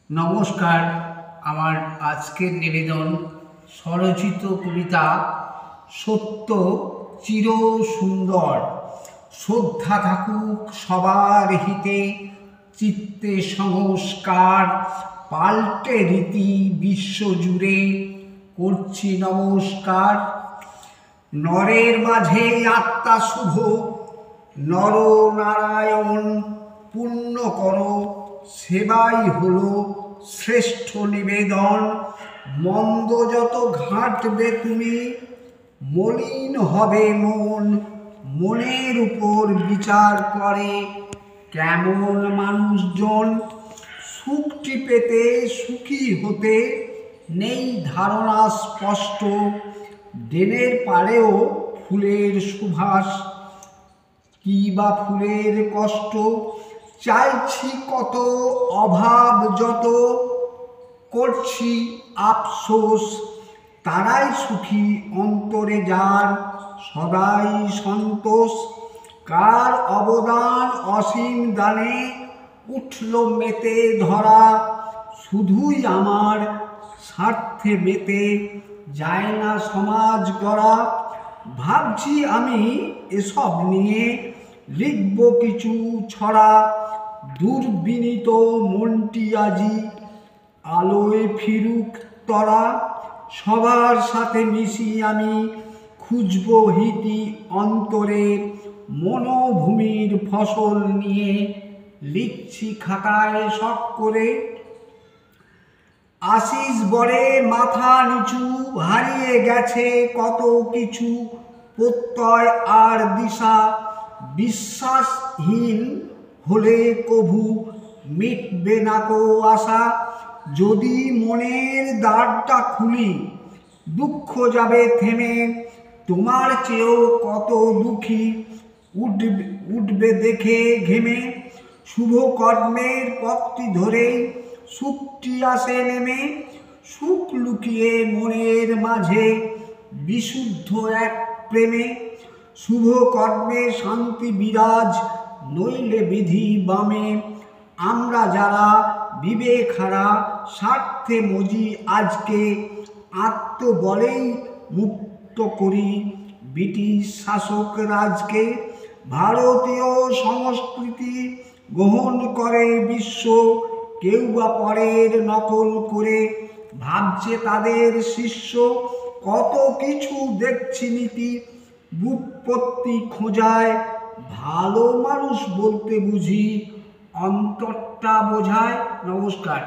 নমস্কার। আমার আজকের নিবেদন স্বরচিত কবিতা সত্য চির সুন্দর। শ্রদ্ধা থাকুক সবার হিতে, চিত্তে সংস্কার পাল্টে রীতি বিশ্বজুড়ে করছি নমস্কার। নরের মাঝে আত্মা শুভ, নরনারায়ণ পূর্ণ করো, সেবাই হলো শ্রেষ্ঠ নিবেদন। মন্দ যত ঘাঁটবে তুমি, মলিন হবে মন। মনের উপর বিচার করে কেমন মানুষজন। সুখটি পেতে সুখী হতে নেই ধারণা স্পষ্ট। ড্রেনের পাড়েও ফুলের সুবাস, কি বা ফুলের কষ্ট। চাইছি কত, অভাব যত, করছি আফসোস। তারাই সুখী অন্তরে যার সদাই সন্তোষ। কার অবদান অসীম দানে উঠল মেতে ধরা, শুধুই আমার স্বার্থে মেতে যায় না সমাজ গড়া। ভাবছি আমি এসব নিয়ে লিখব কিছু ছড়া। দুর্বিনীত মনটি আজি আলোয় ফিরুক তরা। সবার সাথে মিশি আমি খুঁজব হিতি অন্তরে। মনোভূমির ফসল নিয়ে লিখছি খাতায় শখ করে। আশিস বরে মাথা নিচু, হারিয়ে গেছে কত কিছু। প্রত্যয় আর দিশা বিশ্বাসহীন হলে কভু মিটবে না কো আশা। যদি মনের দ্বারটা খুলি দুঃখ যাবে থেমে। তোমার চেয়েও কত দুঃখী উঠবে দেখে ঘেমে। শুভ কর্মের পথটি ধরেই সুখটি আসে নেমে। সুখ লুকিয়ে মনের মাঝে বিশুদ্ধ এক প্রেমে। শুভ কর্মে শান্তি বিরাজ, নইলে বিধি বামে। আমরা যারা বিবেক হারা স্বার্থে মজি আজকে, আত্মবলেই মুক্ত করি ব্রিটিশ শাসক রাজকে। ভারতীয় সংস্কৃতি গ্রহণ করে বিশ্ব, কেউ বা পরের নকল করে ভাবছে তাদের শিষ্য। কত কিছু দেখছি নীতি বুৎপত্তি খোঁজায়, ভালো মানুষ বলতে বুঝি অন্তরটা বোঝায়। নমস্কার।